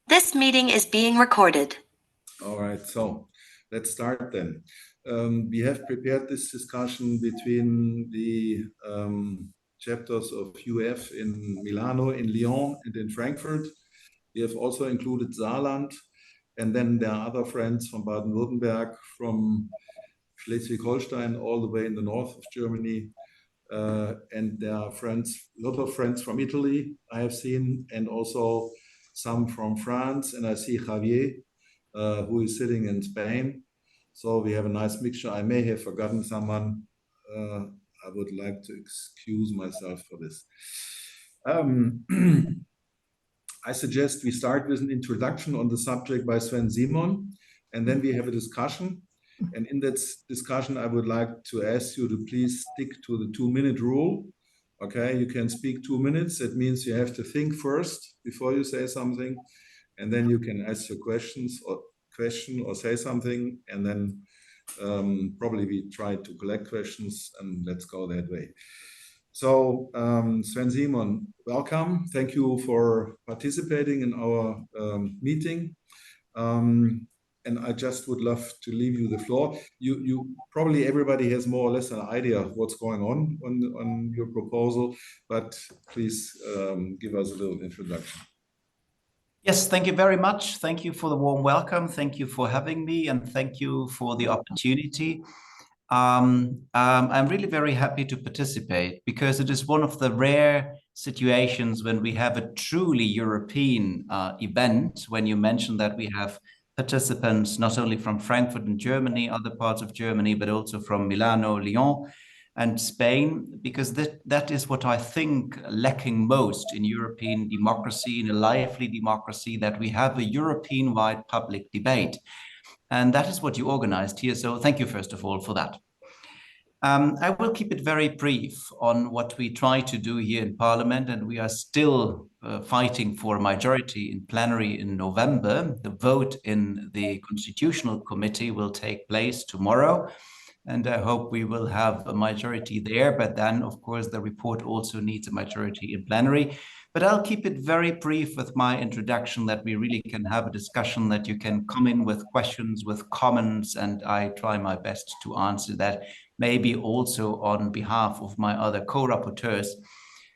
This meeting is being recorded. All right, so let's start then. We have prepared this discussion between the chapters of UF in Milano, in Lyon, and in Frankfurt. We have also included Saarland, and then there are other friends from Baden-Württemberg, from Schleswig-Holstein, all the way in the north of Germany. And there are friends, a lot of friends from Italy I have seen, and also some from France. And I see Javier, who is sitting in Spain. So we have a nice mixture. I may have forgotten someone. I would like to excuse myself for this. I suggest we start with an introduction on the subject by Sven Simon, and then we have a discussion. And in that discussion, I would like to ask you to please stick to the 2-minute rule. Okay, you can speak 2 minutes. That means you have to think first before you say something, and then you can ask your question or say something, and then probably we try to collect questions, and let's go that way. So Sven Simon, welcome. Thank you for participating in our meeting. And I just would love to leave you the floor. You probably, everybody has more or less an idea of what's going on your proposal, but please give us a little introduction. Yes, thank you very much. Thank you for the warm welcome. Thank you for having me, and thank you for the opportunity. I'm really very happy to participate, because it is one of the rare situations when we have a truly European event, when you mentioned that we have participants not only from Frankfurt in Germany, other parts of Germany, but also from Milano, Lyon, and Spain, because that is what I think lacking most in European democracy, in a lively democracy, that we have a European-wide public debate. And that is what you organized here. So thank you, first of all, for that. I will keep it very brief on what we try to do here in Parliament, and we are still fighting for a majority in plenary in November. The vote in the Constitutional Committee will take place tomorrow, and I hope we will have a majority there. But then, of course, the report also needs a majority in plenary. But I'll keep it very brief with my introduction, that we really can have a discussion, that you can come in with questions, with comments, and I try my best to answer that, maybe also on behalf of my other co-rapporteurs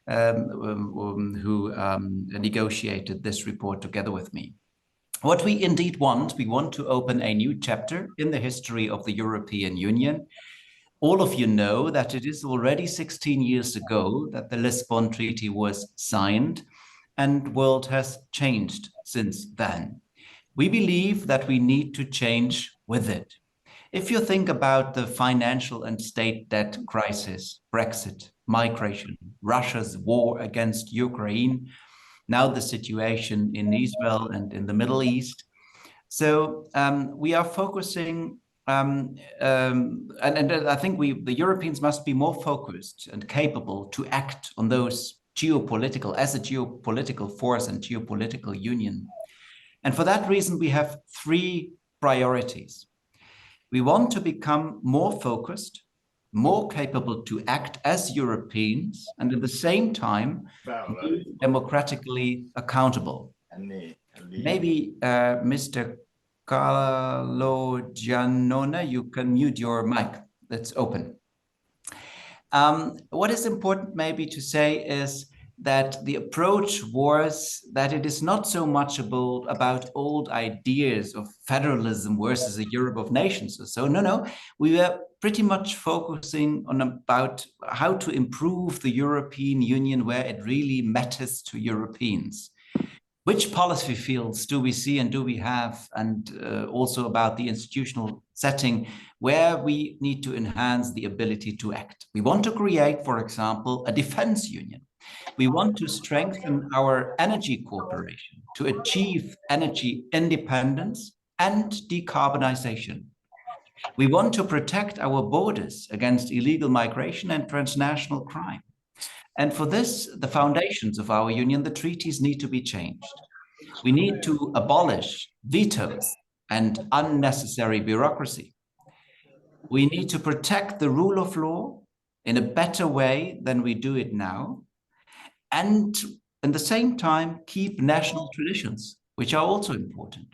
who negotiated this report together with me. What we indeed want, we want to open a new chapter in the history of the European Union. All of you know that it is already 16 years ago that the Lisbon Treaty was signed, and the world has changed since then. We believe that we need to change with it. If you think about the financial and state debt crisis, Brexit, migration, Russia's war against Ukraine, now the situation in Israel and in the Middle East. So we are focusing, and I think the Europeans must be more focused and capable to act on those as a geopolitical force and geopolitical union. And for that reason, we have 3 priorities. We want to become more focused, more capable to act as Europeans, and at the same time, democratically accountable. Maybe Mr. Carlo Giannone, you can mute your mic. That's open. What is important maybe to say is that the approach was that it is not so much about old ideas of federalism versus a Europe of nations or so. No, we were pretty much focusing on about how to improve the European Union where it really matters to Europeans. Which policy fields do we see and do we have, and also about the institutional setting where we need to enhance the ability to act. We want to create, for example, a defense union. We want to strengthen our energy cooperation to achieve energy independence and decarbonization. We want to protect our borders against illegal migration and transnational crime. And for this, the foundations of our union, the treaties, need to be changed. We need to abolish vetoes and unnecessary bureaucracy. We need to protect the rule of law in a better way than we do it now, and at the same time keep national traditions which are also important.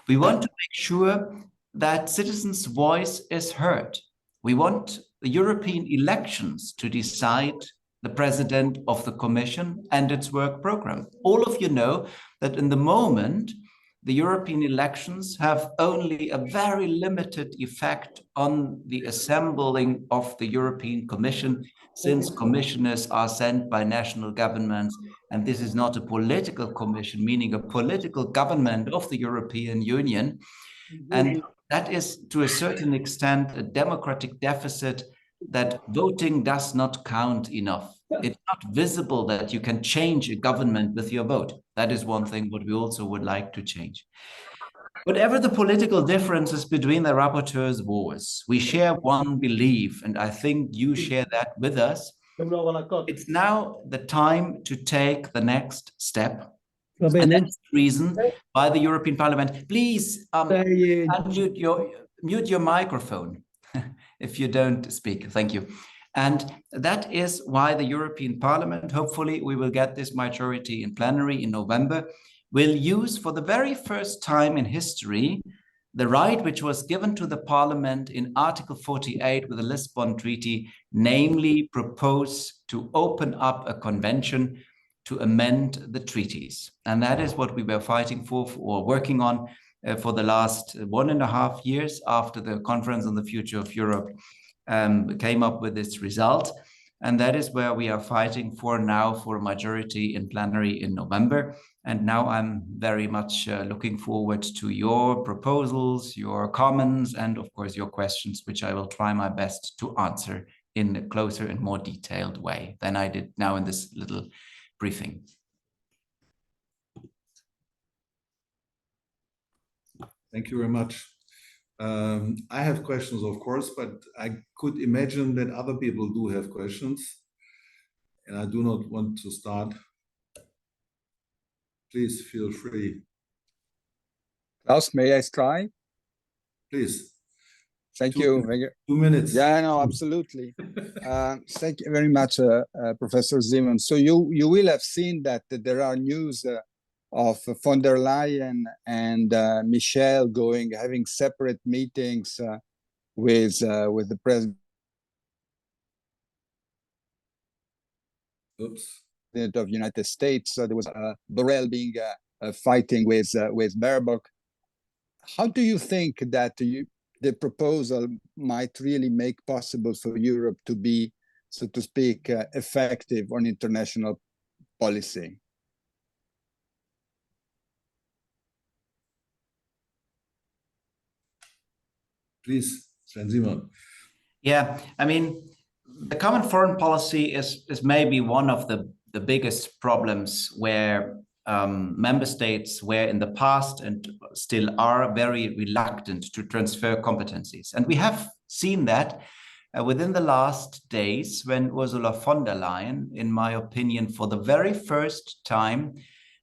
We want to make sure that citizens' voice is heard. We want the European elections to decide the president of the Commission and its work program. All of you know that in the moment, the European elections have only a very limited effect on the assembling of the European Commission, since commissioners are sent by national governments, and this is not a political commission, meaning a political government of the European Union. And that is, to a certain extent, a democratic deficit, that voting does not count enough. It's not visible that you can change a government with your vote. That is one thing what we also would like to change. Whatever the political differences between the rapporteurs was, we share one belief, and I think you share that with us. It's now the time to take the next step. And that's the reason why the European Parliament, please mute your microphone if you don't speak. Thank you. And that is why the European Parliament, hopefully we will get this majority in plenary in November, will use for the very first time in history the right which was given to the Parliament in Article 48 with the Lisbon Treaty, namely propose to open up a convention to amend the treaties. And that is what we were fighting for or working on for the last 1.5 years after the Conference on the Future of Europe came up with this result. And that is where we are fighting for now, for a majority in plenary in November. And now I'm very much looking forward to your proposals, your comments, and of course your questions, which I will try my best to answer in a closer and more detailed way than I did now in this little briefing. Thank you very much. I have questions, of course, but I could imagine that other people do have questions, and I do not want to start. Please feel free. Klaus, may I try? Please. Thank you. 2 minutes. Yeah, no, absolutely. Thank you very much, Professor Simon. So you will have seen that there are news of von der Leyen and Michel having separate meetings with the president of the United States. There was Borrell being fighting with Baerbock. How do you think that the proposal might really make possible for Europe to be, so to speak, effective on international policy? Please, Sven Simon. Yeah, I mean, the common foreign policy is maybe one of the biggest problems where member states were in the past and still are very reluctant to transfer competencies. And we have seen that within the last days when Ursula von der Leyen, in my opinion, for the very first time,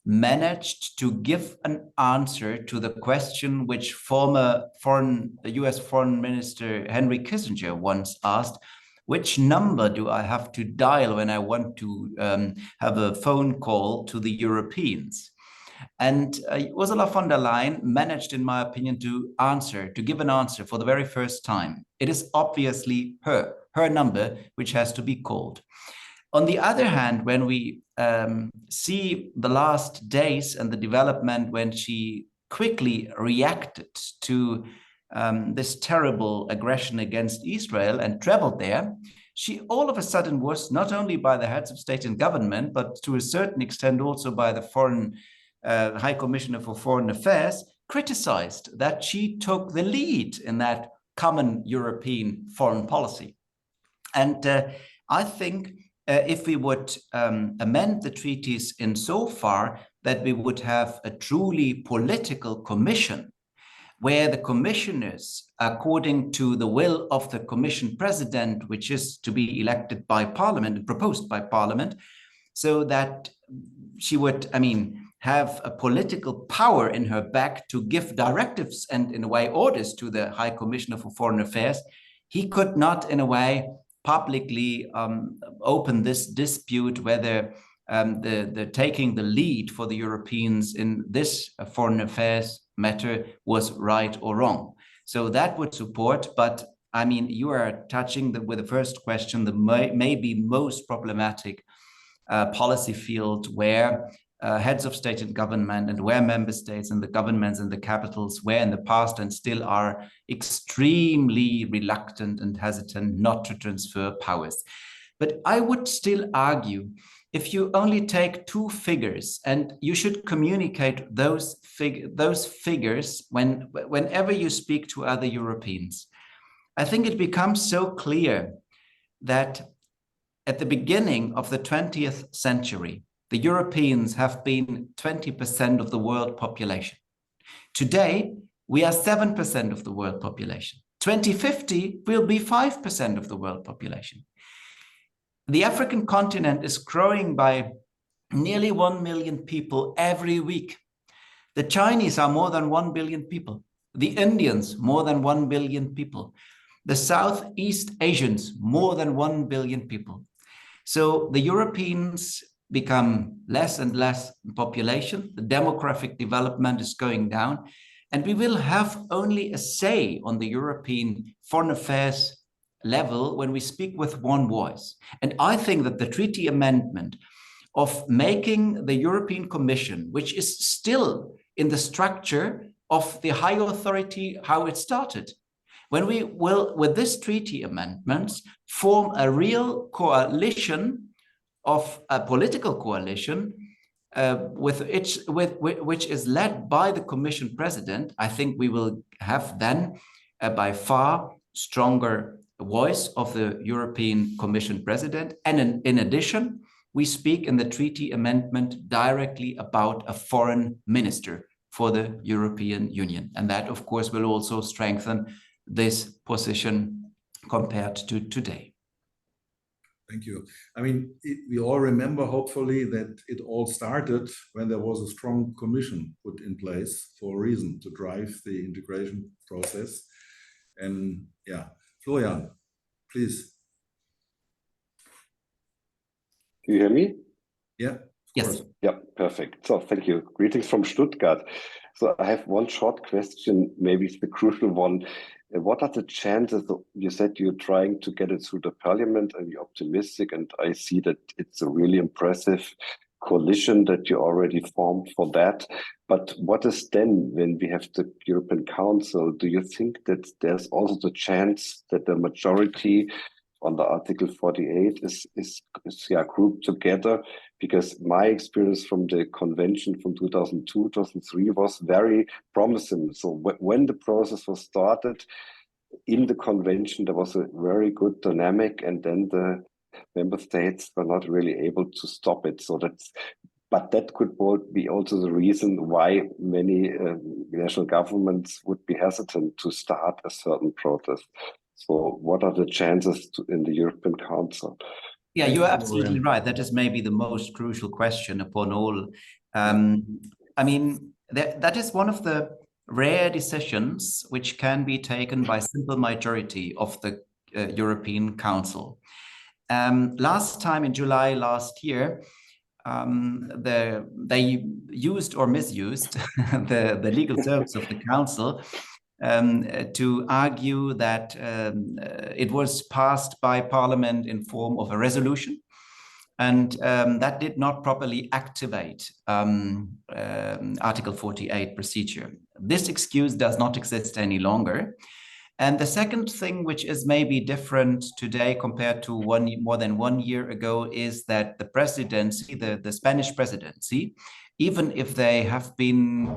managed to give an answer to the question which former US Foreign Minister Henry Kissinger once asked: which number do I have to dial when I want to have a phone call to the Europeans? And Ursula von der Leyen managed, in my opinion, to give an answer for the very first time. It is obviously her number which has to be called. On the other hand, when we see the last days and the development when she quickly reacted to this terrible aggression against Israel and traveled there, she all of a sudden was not only by the heads of state and government, but to a certain extent also by the High Commissioner for Foreign Affairs, criticized that she took the lead in that common European foreign policy. And I think if we would amend the treaties in so far that we would have a truly political commission, where the commissioners, according to the will of the commission president, which is to be elected by parliament and proposed by parliament, so that she would, have a political power in her back to give directives and, in a way, orders to the High Commissioner for Foreign Affairs, he could not, in a way, publicly open this dispute whether the taking the lead for the Europeans in this foreign affairs matter was right or wrong. So that would support, but I mean, you are touching with the first question, the maybe most problematic policy field where heads of state and government and where member states and the governments and the capitals were in the past and still are extremely reluctant and hesitant not to transfer powers. But I would still argue, if you only take two figures, and you should communicate those figures whenever you speak to other Europeans, I think it becomes so clear that at the beginning of the 20th century, the Europeans have been 20% of the world population. Today, we are 7% of the world population. 2050 will be 5% of the world population. The African continent is growing by nearly 1 million people every week. The Chinese are more than 1 billion people. The Indians, more than 1 billion people. The Southeast Asians, more than 1 billion people. So the Europeans become less and less in population. The demographic development is going down. And we will have only a say on the European foreign affairs level when we speak with one voice. And I think that the treaty amendment of making the European Commission, which is still in the structure of the high authority, how it started, when we will, with this treaty amendments, form a real coalition of a political coalition which is led by the Commission President, I think we will have then by far stronger voice of the European Commission President. And in addition, we speak in the treaty amendment directly about a foreign minister for the European Union. And that, of course, will also strengthen this position compared to today. Thank you. I mean, we all remember, hopefully, that it all started when there was a strong commission put in place for a reason, to drive the integration process. And yeah, Florian, please. Do you hear me? Yeah. Yes. Yeah, perfect. So thank you. Greetings from Stuttgart. So I have one short question, maybe it's the crucial one. What are the chances? You said you're trying to get it through the parliament and you're optimistic, and I see that it's a really impressive coalition that you already formed for that. But what is then when we have the European Council? Do you think that there's also the chance that the majority on the Article 48 is grouped together? Because my experience from the convention from 2002, 2003 was very promising. So when the process was started in the convention, there was a very good dynamic, and then the member states were not really able to stop it. So but that could be also the reason why many national governments would be hesitant to start a certain process. So what are the chances in the European Council? Yeah, you are absolutely right. That is maybe the most crucial question upon all. I mean, that is one of the rare decisions which can be taken by simple majority of the European Council. Last time in July last year, they used or misused the legal terms of the Council to argue that it was passed by Parliament in form of a resolution, and that did not properly activate Article 48 procedure. This excuse does not exist any longer. And the second thing, which is maybe different today compared to more than 1 year ago, is that the presidency, the Spanish presidency, even if they have been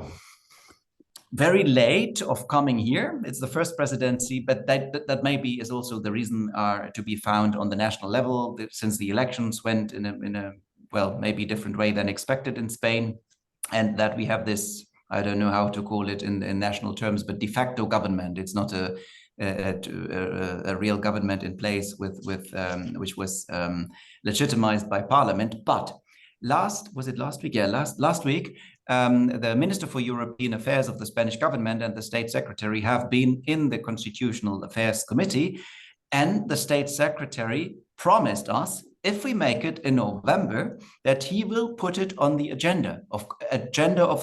very late of coming here, it's the first presidency, but that maybe is also the reason to be found on the national level, since the elections went in a well, maybe different way than expected in Spain, and that we have this, I don't know how to call it in national terms, but de facto government. It's not a real government in place which was legitimized by Parliament. But last week? Yeah, last week, the Minister for European Affairs of the Spanish government and the State Secretary have been in the Constitutional Affairs Committee, and the State Secretary promised us if we make it in November, that he will put it on the agenda of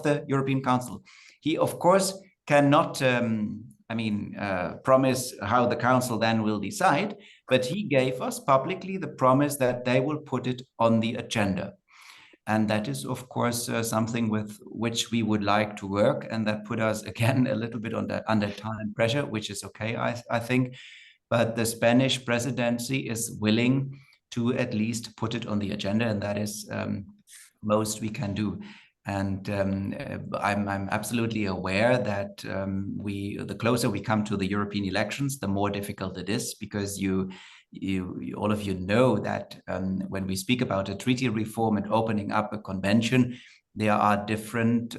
the European Council. He, of course, cannot, promise how the Council then will decide, but he gave us publicly the promise that they will put it on the agenda. And that is, of course, something with which we would like to work, and that put us again a little bit under time pressure, which is okay, I think. But the Spanish presidency is willing to at least put it on the agenda, and that is most we can do. And I'm absolutely aware that the closer we come to the European elections, the more difficult it is, because all of you know that when we speak about a treaty reform and opening up a convention, there are different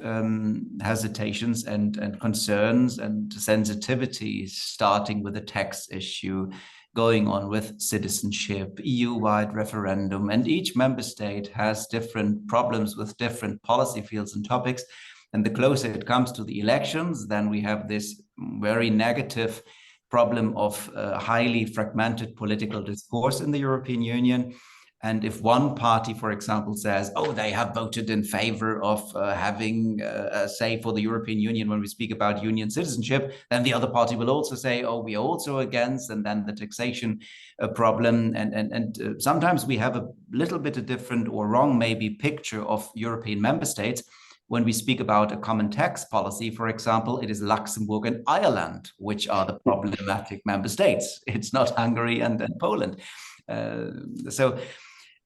hesitations and concerns and sensitivities, starting with the tax issue, going on with citizenship, EU-wide referendum, and each member state has different problems with different policy fields and topics. And the closer it comes to the elections, then we have this very negative problem of highly fragmented political discourse in the European Union. And if one party, for example, says, oh, they have voted in favor of having a say for the European Union when we speak about union citizenship, then the other party will also say, oh, we are also against, and then the taxation problem. And sometimes we have a little bit of different or wrong, maybe, picture of European member states. When we speak about a common tax policy, for example, it is Luxembourg and Ireland, which are the problematic member states. It's not Hungary and Poland.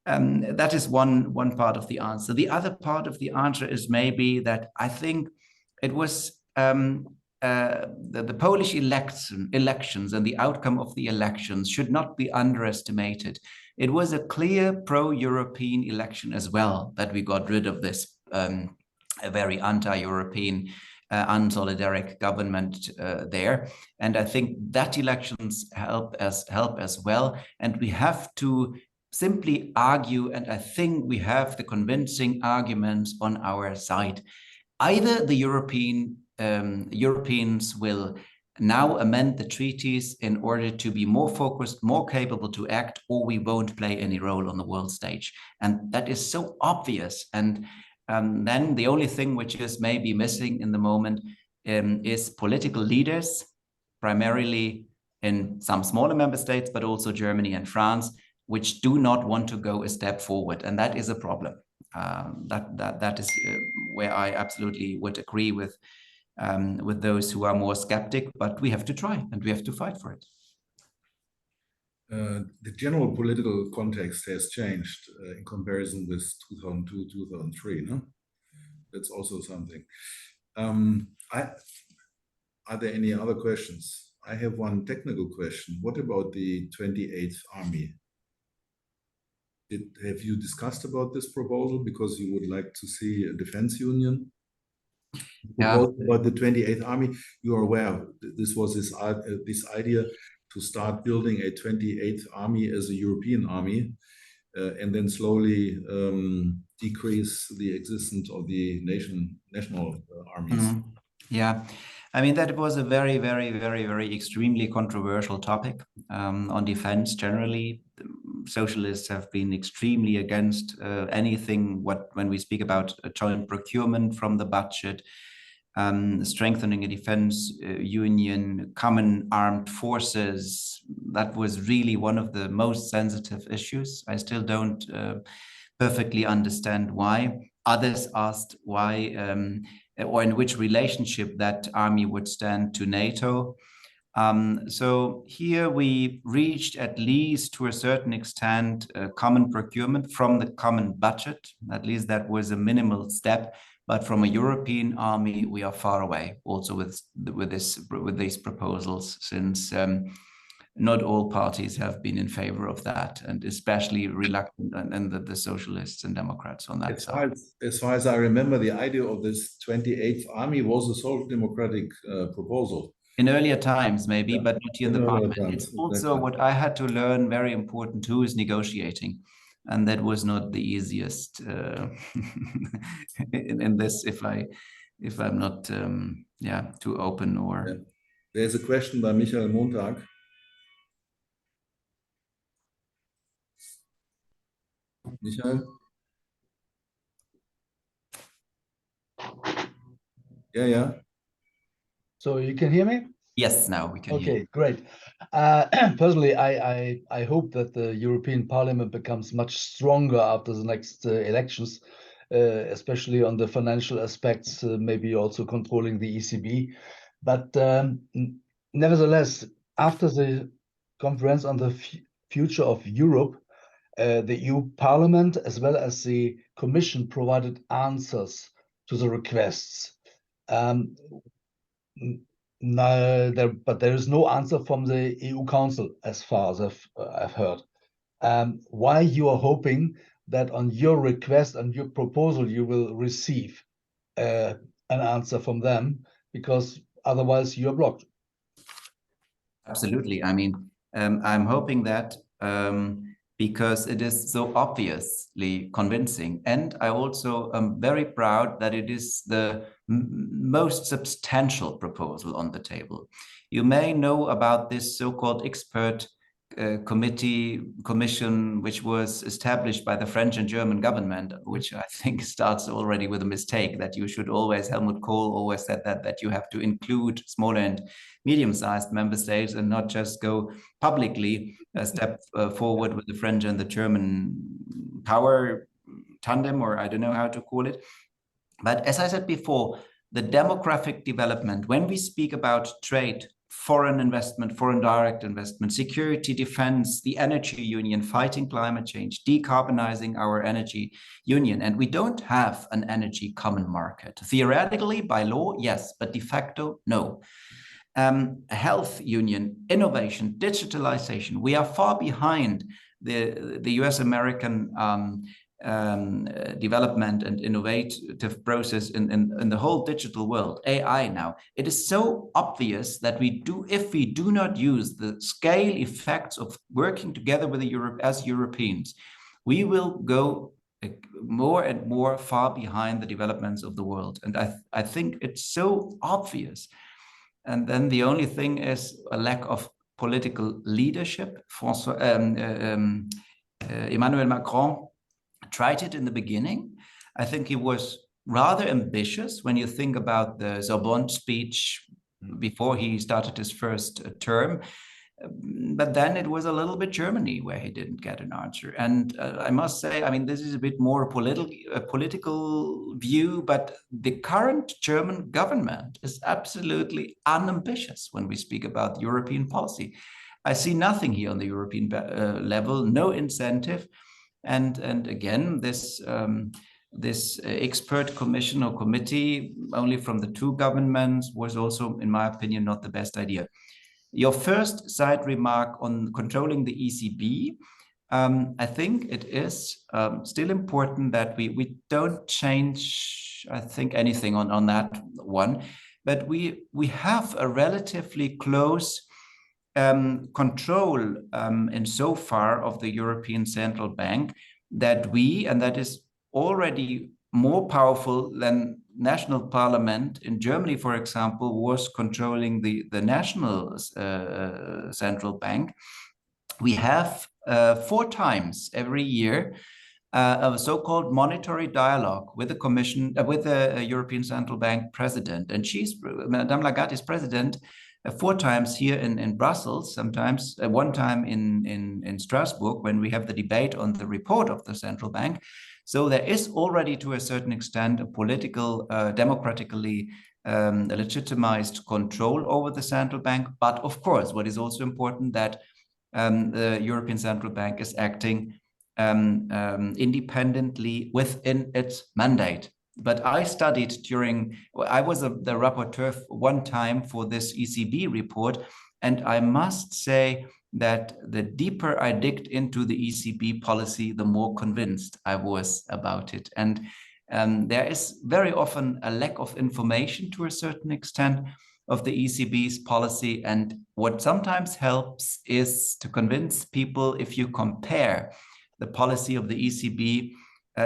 That is one part of the answer. The other part of the answer is maybe that I think it was the Polish elections and the outcome of the elections should not be underestimated. It was a clear pro-European election as well, that we got rid of this a very anti-European, unsolidaric government there. And I think that elections help as well. And we have to simply argue, and I think we have the convincing arguments on our side. Either the Europeans will now amend the treaties in order to be more focused, more capable to act, or we won't play any role on the world stage. And that is so obvious. And then the only thing which is maybe missing in the moment is political leaders, primarily in some smaller member states, but also Germany and France, which do not want to go a step forward. And that is a problem. That is where I absolutely would agree with those who are more skeptic, but we have to try and we have to fight for it. The general political context has changed in comparison with 2002, 2003, no? That's also something. Are there any other questions? I have one technical question. What about the 28th Army? Have you discussed about this proposal, because you would like to see a defense union? Yeah. About the 28th Army, you are aware this was this idea to start building a 28th Army as a European army, and then slowly decrease the existence of the national armies. Mm-hmm. Yeah, I mean, that was a very, very, very, very extremely controversial topic on defense generally. Socialists have been extremely against anything when we speak about a joint procurement from the budget, strengthening a defense union, common armed forces. That was really one of the most sensitive issues. I still don't perfectly understand why. Others asked why or in which relationship that army would stand to NATO. So here we reached, at least to a certain extent, common procurement from the common budget. At least that was a minimal step. But from a European army, we are far away also with these proposals, since not all parties have been in favor of that, and especially reluctant, and the socialists and Democrats on that side. As far as I remember, the idea of this 28th Army was a social democratic proposal. In earlier times, maybe, Yeah. but not here in the parliament. It's also exactly. what I had to learn, very important too, is negotiating. And that was not the easiest in this, if I'm not too open or... Yeah. There's a question by Michael Montag. Michael? Yeah. So you can hear me? Yes, now we can hear you. Okay, great. Personally, I hope that the European Parliament becomes much stronger after the next elections, especially on the financial aspects, maybe also controlling the ECB. But nevertheless, after the conference on the future of Europe, the EU Parliament as well as the Commission provided answers to the requests. No, but there is no answer from the EU Council as far as I've heard. Why you are hoping that on your request and your proposal you will receive an answer from them, because otherwise you are blocked. Absolutely. I mean, I'm hoping that because it is so obviously convincing. And I also am very proud that it is the most substantial proposal on the table. You may know about this so-called expert commission, which was established by the French and German government, which I think starts already with a mistake, that you should always, Helmut Kohl always said that you have to include smaller and medium-sized member states and not just go publicly a step forward with the French and the German power tandem, or I don't know how to call it. But as I said before, the demographic development, when we speak about trade, foreign investment, foreign direct investment, security, defense, the energy union, fighting climate change, decarbonizing our energy union. And we don't have an energy common market. Theoretically, by law, yes, but de facto, no. Health union, innovation, digitalization. We are far behind the US-American development and innovative process in the whole digital world, AI now. It is so obvious that if we do not use the scale effects of working together with Europe as Europeans, we will go more and more far behind the developments of the world. And I think it's so obvious. And then the only thing is a lack of political leadership. Emmanuel Macron tried it in the beginning. I think he was rather ambitious when you think about the Sorbonne speech before he started his first term. But then it was a little bit Germany where he didn't get an answer. And I must say, I mean, this is a bit more a political view, but the current German government is absolutely unambitious when we speak about European policy. I see nothing here on the European level, no incentive. And again, this expert commission or committee, only from the two governments, was also, in my opinion, not the best idea. Your first side remark on controlling the ECB, I think it is still important that we don't change, I think, anything on that one, but we have a relatively close control in so far of the European Central Bank that and that is already more powerful than national parliament in Germany, for example, was controlling the national central bank. We have 4 times every year a so-called monetary dialogue with the Commission, with the European Central Bank president, and Madame Lagarde is president 4 times here in Brussels, sometimes 1 time in Strasbourg when we have the debate on the report of the central bank. So there is already, to a certain extent, a political, democratically legitimized control over the central bank. But of course, what is also important that the European Central Bank is acting independently within its mandate. But I studied I was the rapporteur 1 time for this ECB report, and I must say that the deeper I digged into the ECB policy, the more convinced I was about it. And there is very often a lack of information to a certain extent of the ECB's policy. And what sometimes helps is to convince people, if you compare the policy of the ECB,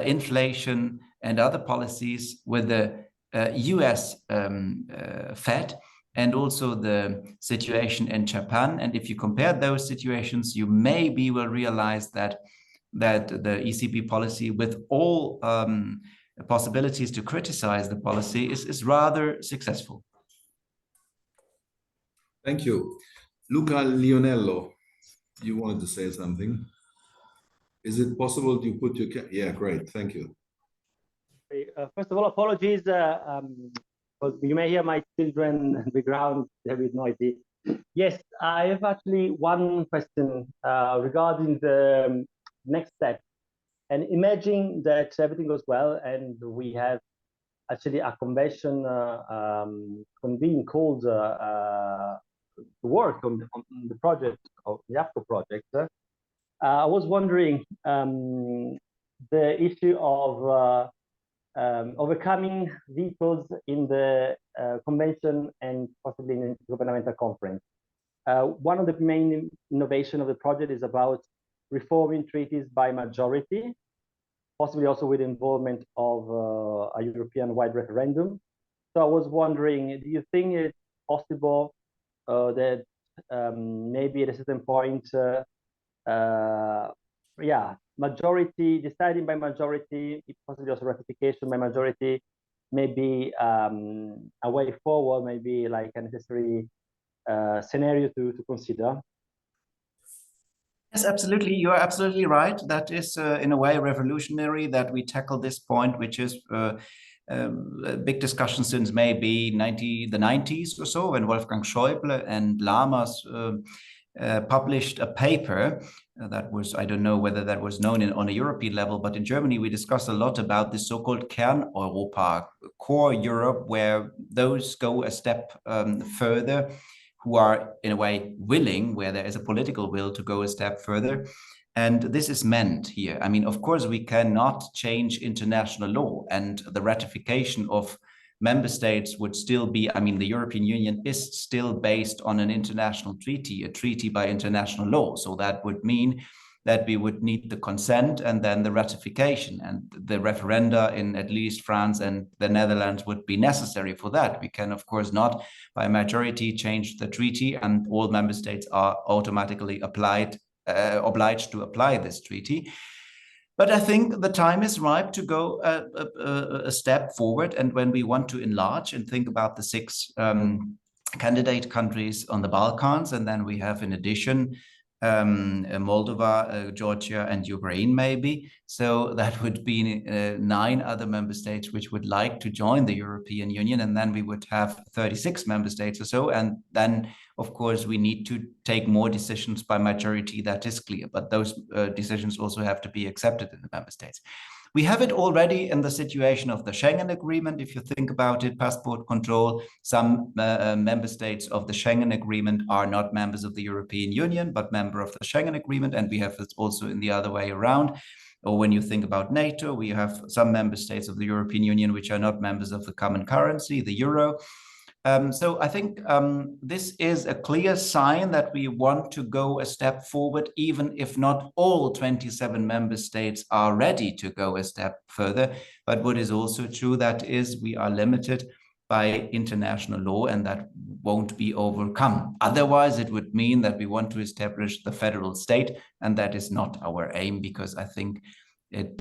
inflation and other policies with the US Fed, and also the situation in Japan. And if you compare those situations, you maybe will realize that that the ECB policy, with all possibilities to criticize the policy, is rather successful. Thank you. Luca Leonello, you wanted to say something. Is it possible you put your yeah, great, thank you. First of all, apologies, because you may hear my children in the background, they're a bit noisy. Yes, I have actually one question regarding the next step. And imagine that everything goes well and we have actually a convention convened called to work on the project, of the AFCO project. I was wondering the issue of overcoming vetoes in the convention and possibly in the governmental conference. One of the main innovation of the project is about reforming treaties by majority, possibly also with involvement of a European-wide referendum. So I was wondering, do you think it's possible that maybe at a certain point, majority, deciding by majority, possibly also ratification by majority, maybe a way forward, maybe like a necessary scenario to consider? Yes, absolutely. You are absolutely right. That is, in a way, revolutionary that we tackle this point, which is a big discussion since maybe the 90s or so, when Wolfgang Schäuble and Lamas published a paper that was, I don't know whether that was known on a European level, but in Germany, we discussed a lot about the so-called Kern-Europa, core Europe, where those go a step further, who are in a way willing, where there is a political will to go a step further. And this is meant here. I mean, of course, we cannot change international law, and the ratification of member states would still be, I mean, the European Union is still based on an international treaty, a treaty by international law. So that would mean that we would need the consent and then the ratification, and the referenda in at least France and the Netherlands would be necessary for that. We can, of course, not by majority change the treaty and all member states are automatically obliged to apply this treaty. But I think the time is ripe to go a step forward. And when we want to enlarge and think about the 6 candidate countries on the Balkans, and then we have in addition Moldova, Georgia, and Ukraine, maybe. So that would be 9 other member states which would like to join the European Union, and then we would have 36 member states or so. And then, of course, we need to take more decisions by majority. That is clear, but those decisions also have to be accepted in the member states. We have it already in the situation of the Schengen Agreement. If you think about it, passport control, some member states of the Schengen Agreement are not members of the European Union, but member of the Schengen Agreement. And we have it also in the other way around. Or when you think about NATO, we have some member states of the European Union which are not members of the common currency, the euro. So I think this is a clear sign that we want to go a step forward, even if not all 27 member states are ready to go a step further. But what is also true, that is, we are limited by international law, and that won't be overcome. Otherwise, it would mean that we want to establish the federal state, and that is not our aim, because I think it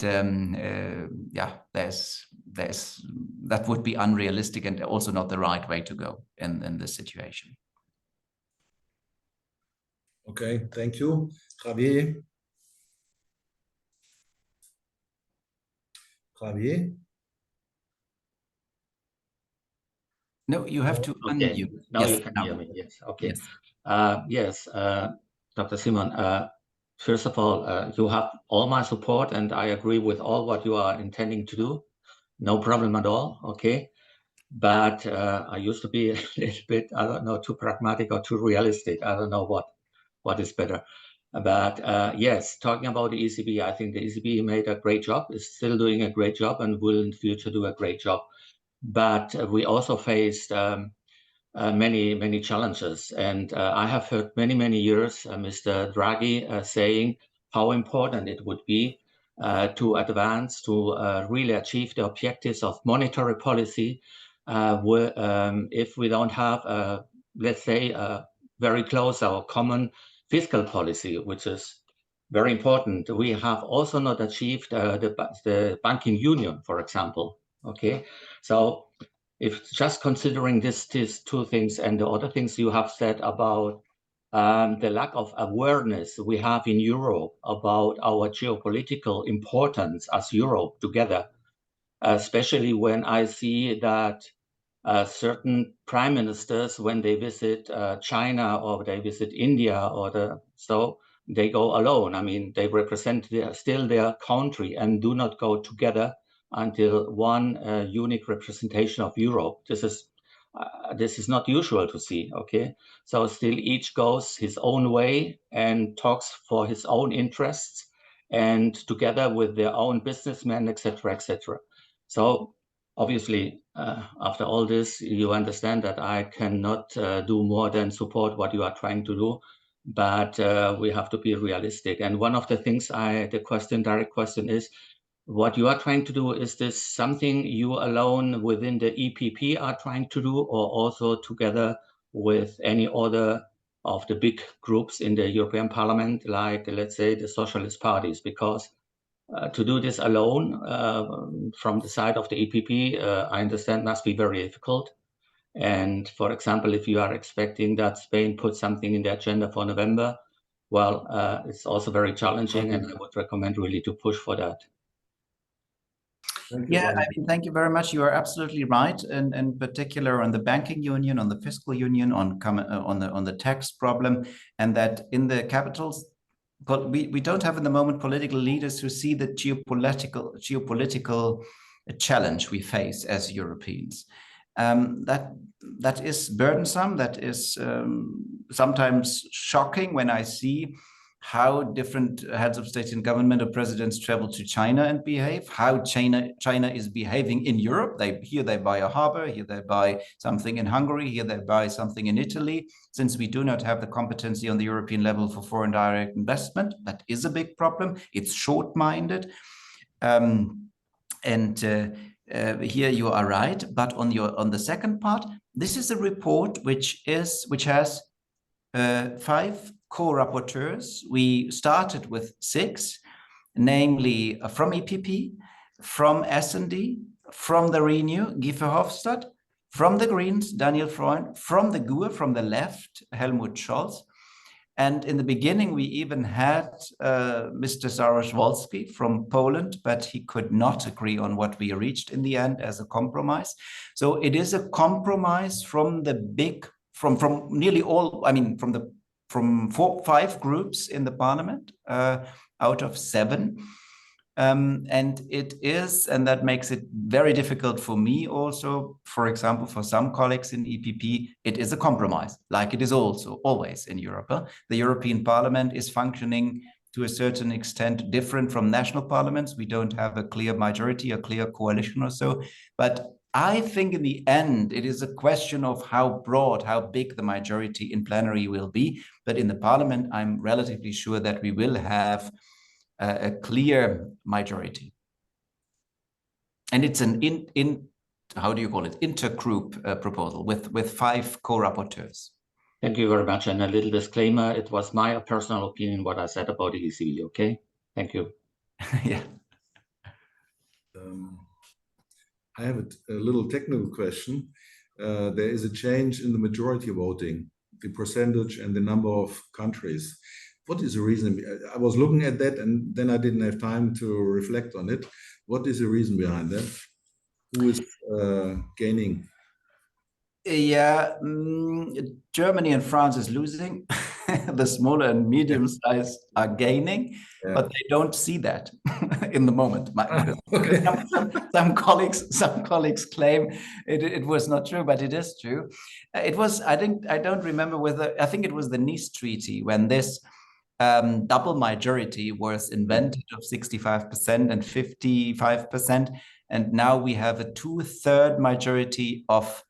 that would be unrealistic and also not the right way to go in this situation. Okay, thank you. Javier? No, you have to unmute. Now Yes, you can hear me. Yes. Okay. Yes. Dr. Simon, first of all, you have all my support, and I agree with all what you are intending to do. No problem at all. Okay. But I used to be a little bit, I don't know, too pragmatic or too realistic. I don't know what is better. But yes, talking about the ECB, I think the ECB made a great job, is still doing a great job, and will in the future do a great job. But we also faced many challenges. And I have heard many years Mr. Draghi saying how important it would be to advance, to really achieve the objectives of monetary policy if we don't have, let's say, very close our common fiscal policy, which is very important. We have also not achieved the banking union, for example. Okay, so if just considering these two things and the other things you have said about the lack of awareness we have in Europe about our geopolitical importance as Europe together, especially when I see that certain prime ministers, when they visit China or they visit India so they go alone. I mean, they represent still their country and do not go together until one unique representation of Europe. This is not usual to see, okay? So still each goes his own way and talks for his own interests and together with their own businessmen, etc., etc. So obviously, after all this, you understand that I cannot do more than support what you are trying to do, but we have to be realistic. And one of the things direct question is, what you are trying to do, is this something you alone within the EPP are trying to do, or also together with any other of the big groups in the European Parliament, like, let's say, the socialist parties? Because to do this alone from the side of the EPP, I understand must be very difficult. And for example, if you are expecting that Spain puts something in the agenda for November, well, it's also very challenging, and I would recommend really to push for that. Yeah, I mean, thank you very much. You are absolutely right, and in particular on the banking union, on the fiscal union, on the tax problem, and that in the capitals, but we don't have in the moment political leaders who see the geopolitical challenge we face as Europeans. That is burdensome. That is sometimes shocking when I see how different heads of state and government or presidents travel to China and behave, how China is behaving in Europe. Here they buy a harbor, here they buy something in Hungary, here they buy something in Italy. Since we do not have the competency on the European level for foreign direct investment, that is a big problem. It's short-minded. Here you are right, but on the second part, this is a report which has 5 co-rapporteurs. We started with 6, namely from EPP, from S&D, from the Renew, Guy Verhofstadt, from the Greens, Daniel Freund, from the GUE, from the left, Helmut Scholz. And in the beginning, we even had Mr. Saryusz-Wolski from Poland, but he could not agree on what we reached in the end as a compromise. So it is a compromise from nearly all, I mean, from 5 groups in the parliament out of 7. And that makes it very difficult for me also. For example, for some colleagues in EPP, it is a compromise, like it is also always in Europe. The European Parliament is functioning to a certain extent different from national parliaments. We don't have a clear majority, a clear coalition or so. But I think in the end, it is a question of how broad, how big the majority in plenary will be. But in the parliament, I'm relatively sure that we will have a clear majority. And it's an how do you call it, intergroup proposal with 5 co-rapporteurs. Thank you very much. And a little disclaimer, it was my personal opinion what I said about the ECB, okay? Thank you. Yeah. I have a little technical question. There is a change in the majority voting, the percentage and the number of countries. What is the reason? I was looking at that and then I didn't have time to reflect on it. What is the reason behind that? Who is gaining? Yeah, Germany and France is losing. The smaller and medium size are gaining, but they don't see that in the moment. Some colleagues claim it was not true, but it is true. It was, I don't remember whether, I think it was the Nice Treaty when this double majority was invented of 65% and 55%. And now we have a 2/3 majority of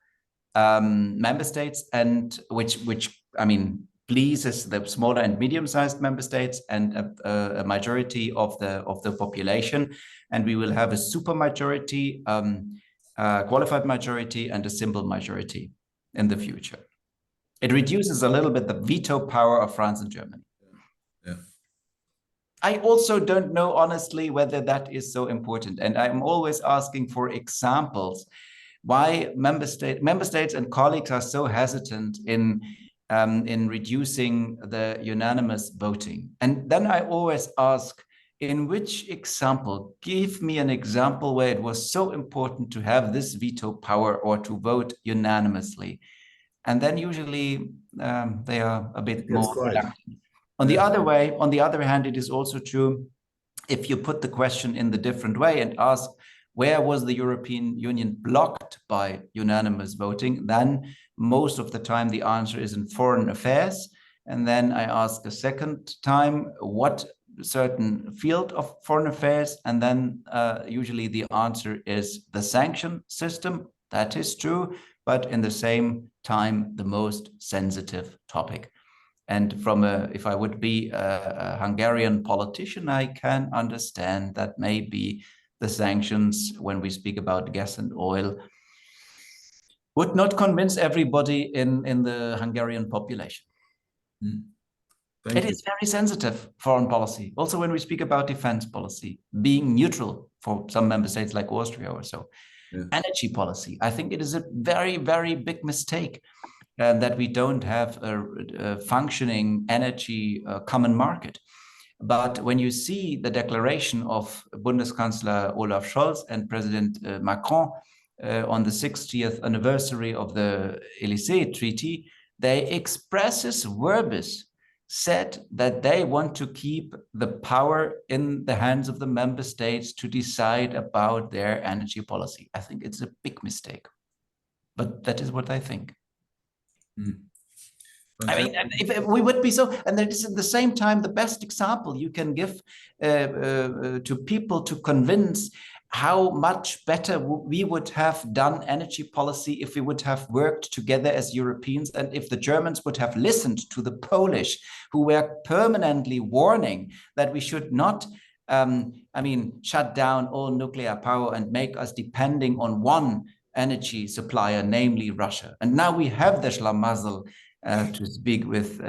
member states, and which I mean pleases the smaller and medium-sized member states, and a majority of the population, and we will have a super majority, qualified majority, and a simple majority in the future. It reduces a little bit the veto power of France and Germany. Yeah. I also don't know honestly whether that is so important, and I'm always asking for examples why member states and colleagues are so hesitant in reducing the unanimous voting. And then I always ask, in which example, give me an example where it was so important to have this veto power or to vote unanimously. And then usually they are a bit more reluctant. On the other hand, it is also true, if you put the question in the different way and ask, where was the European Union blocked by unanimous voting? Then most of the time the answer is in foreign affairs. And then I ask a second time, what certain field of foreign affairs? And then usually the answer is the sanction system. That is true, but in the same time, the most sensitive topic. And if I would be a Hungarian politician, I can understand that maybe the sanctions, when we speak about gas and oil, would not convince everybody in the Hungarian population. It is very sensitive foreign policy. Also, when we speak about defense policy, being neutral for some member states like Austria or so. Yeah. Energy policy, I think it is a very, very big mistake that we don't have a functioning energy common market. But when you see the declaration of Bundeskanzler Olaf Scholz and President Macron on the 60th anniversary of the Élysée Treaty, they expressis verbis said that they want to keep the power in the hands of the member states to decide about their energy policy. I think it's a big mistake, but that is what I think. I mean, if we would be so, and that is at the same time the best example you can give to people to convince how much better we would have done energy policy if we would have worked together as Europeans, and if the Germans would have listened to the Polish, who were permanently warning that we should not shut down all nuclear power and make us depending on one energy supplier, namely Russia. And now we have the Schlamassel, to speak with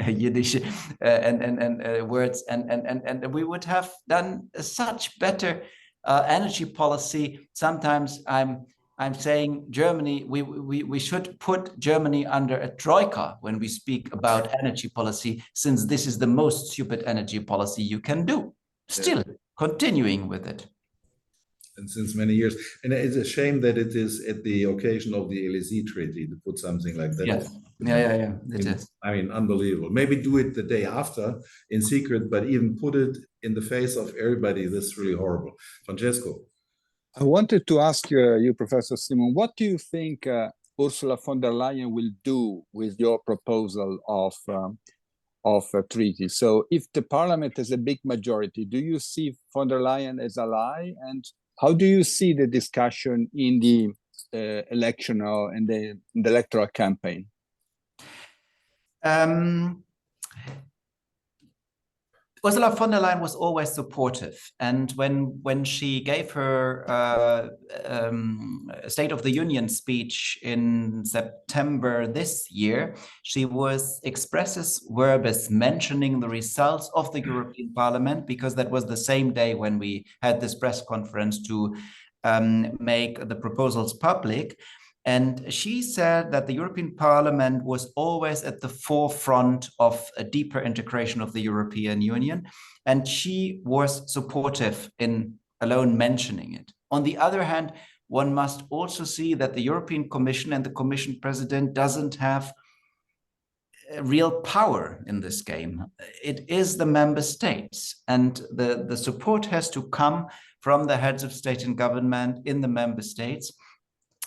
Yiddish and words, and we would have done such better energy policy. Sometimes I'm saying Germany, we should put Germany under a troika when we speak about energy policy, since this is the most stupid energy policy you can do. Still continuing with it. And since many years, and it's a shame that it is at the occasion of the Élysée Treaty to put something like that. Yes. Yeah. It is. I mean, unbelievable. Maybe do it the day after in secret, but even put it in the face of everybody. This is really horrible. Francesco. I wanted to ask you, Professor Simon, what do you think Ursula von der Leyen will do with your proposal of a treaty? So if the parliament has a big majority, do you see von der Leyen as ally? And how do you see the discussion in the election or in the electoral campaign? Ursula von der Leyen was always supportive, and when she gave her State of the Union speech in September this year, she was expressis verbis mentioning the results of the European Parliament, because that was the same day when we had this press conference to make the proposals public. And she said that the European Parliament was always at the forefront of a deeper integration of the European Union, and she was supportive in alone mentioning it. On the other hand, one must also see that the European Commission and the Commission President doesn't have real power in this game. It is the member states, and the support has to come from the heads of state and government in the member states.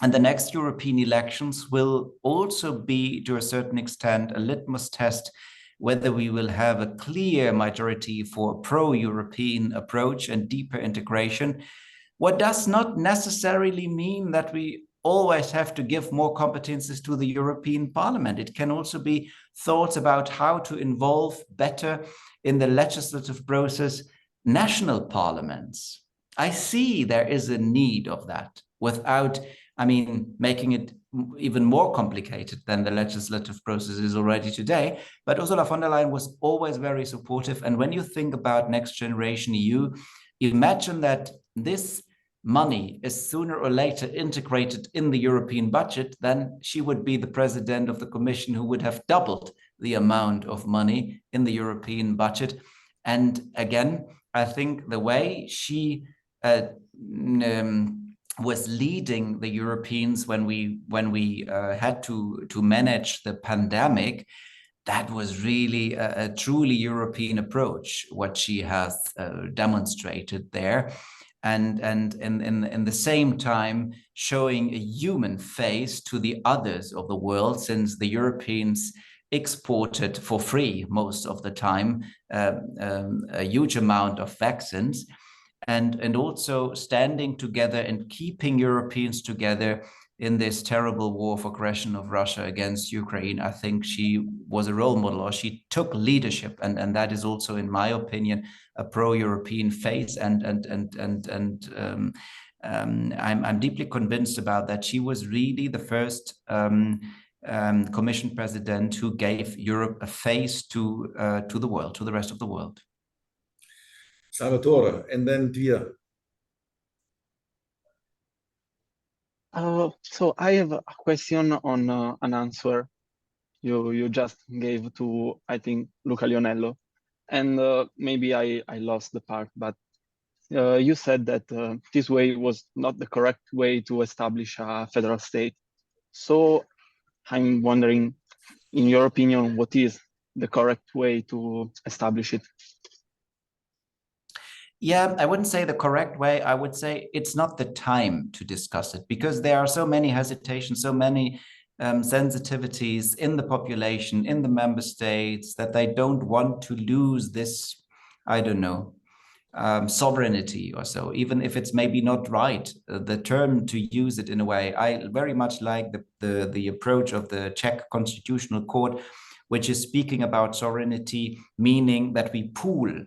And the next European elections will also be, to a certain extent, a litmus test whether we will have a clear majority for a pro-European approach and deeper integration. What does not necessarily mean that we always have to give more competences to the European Parliament. It can also be thoughts about how to involve better in the legislative process national parliaments. I see there is a need of that without making it even more complicated than the legislative process is already today. But Ursula von der Leyen was always very supportive. And when you think about Next Generation EU, imagine that this money is sooner or later integrated in the European budget, then she would be the president of the Commission who would have doubled the amount of money in the European budget. And again, I think the way she was leading the Europeans when we had to manage the pandemic, that was really a truly European approach, what she has demonstrated there. And in the same time, showing a human face to the others of the world, since the Europeans exported for free most of the time a huge amount of vaccines, and also standing together and keeping Europeans together in this terrible war of aggression of Russia against Ukraine. I think she was a role model, or she took leadership, and that is also, in my opinion, a pro-European face. I'm deeply convinced about that. She was really the first Commission president who gave Europe a face to the world, to the rest of the world. Salvatore, and then Dia. So I have a question on an answer you just gave to, I think, Luca Lionello, and maybe I lost the part, but you said that this way was not the correct way to establish a federal state. So I'm wondering, in your opinion, what is the correct way to establish it? Yeah, I wouldn't say the correct way. I would say it's not the time to discuss it, because there are so many hesitations, so many sensitivities in the population, in the member states, that they don't want to lose this, I don't know, sovereignty or so, even if it's maybe not right, the term to use it in a way. I very much like the approach of the Czech Constitutional Court, which is speaking about sovereignty, meaning that we pool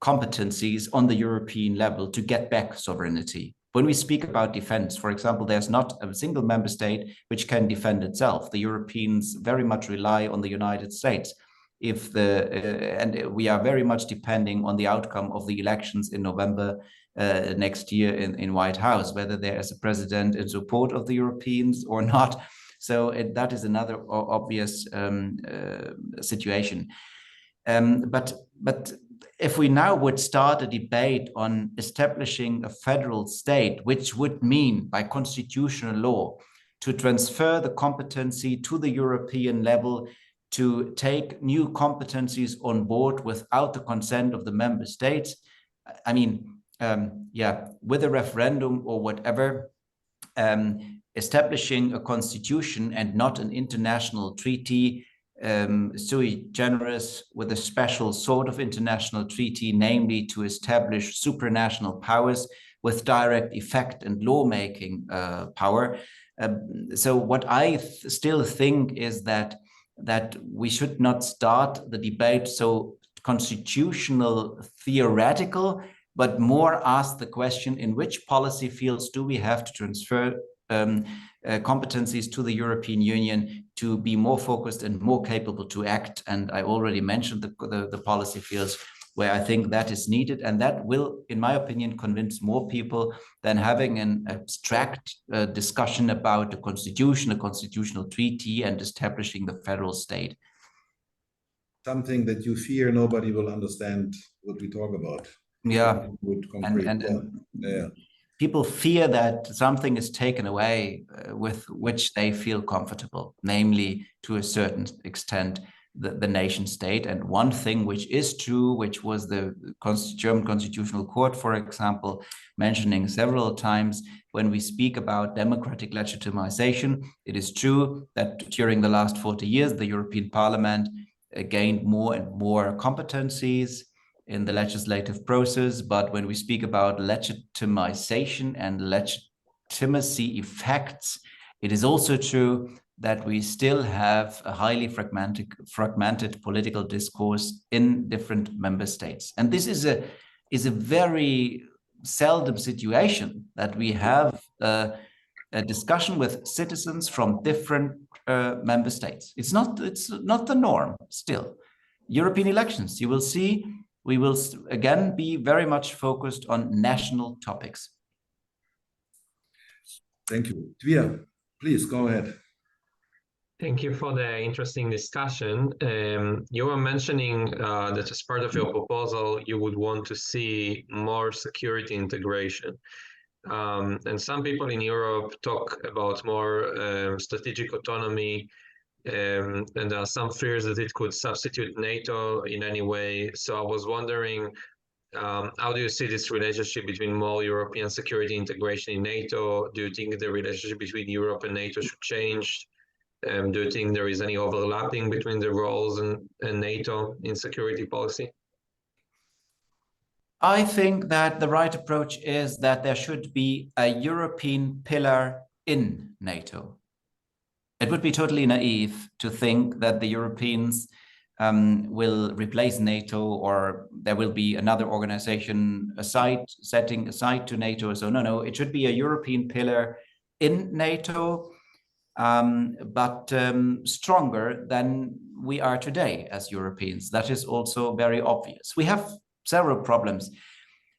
competencies on the European level to get back sovereignty. When we speak about defense, for example, there's not a single member state which can defend itself. The Europeans very much rely on the United States. And we are very much depending on the outcome of the elections in November next year in White House, whether there is a president in support of the Europeans or not. So that is another obvious situation. But if we now would start a debate on establishing a federal state, which would mean by constitutional law to transfer the competency to the European level, to take new competencies on board without the consent of the member states, I mean, with a referendum or whatever, establishing a constitution and not an international treaty, sui generis, with a special sort of international treaty, namely to establish supranational powers with direct effect and lawmaking power. So what I still think is that we should not start the debate so constitutional theoretical, but more ask the question, in which policy fields do we have to transfer competencies to the European Union to be more focused and more capable to act? And I already mentioned the policy fields where I think that is needed, and that will, in my opinion, convince more people than having an abstract discussion about the constitution, a constitutional treaty, and establishing the federal state. Something that you fear nobody will understand what we talk about. Yeah, yeah. People fear that something is taken away with which they feel comfortable, namely, to a certain extent, the nation state. And one thing which is true, which was the German Constitutional Court, for example, mentioning several times, when we speak about democratic legitimization, it is true that during the last 40 years, the European Parliament gained more and more competencies in the legislative process. But when we speak about legitimization and legitimacy effects, it is also true that we still have a highly fragmented political discourse in different member states. And this is a very seldom situation, that we have a discussion with citizens from different member states. It's not the norm still. European elections, you will see, we will again be very much focused on national topics. Thank you. Tvia, please go ahead. Thank you for the interesting discussion. You were mentioning that as part of your proposal, you would want to see more security integration. And some people in Europe talk about more strategic autonomy, and there are some fears that it could substitute NATO in any way. So I was wondering, how do you see this relationship between more European security integration in NATO? Do you think the relationship between Europe and NATO should change? Do you think there is any overlapping between the roles and NATO in security policy? I think that the right approach is that there should be a European pillar in NATO. It would be totally naive to think that the Europeans will replace NATO, or there will be another organization setting aside to NATO. So no, it should be a European pillar in NATO, but stronger than we are today as Europeans. That is also very obvious. We have several problems.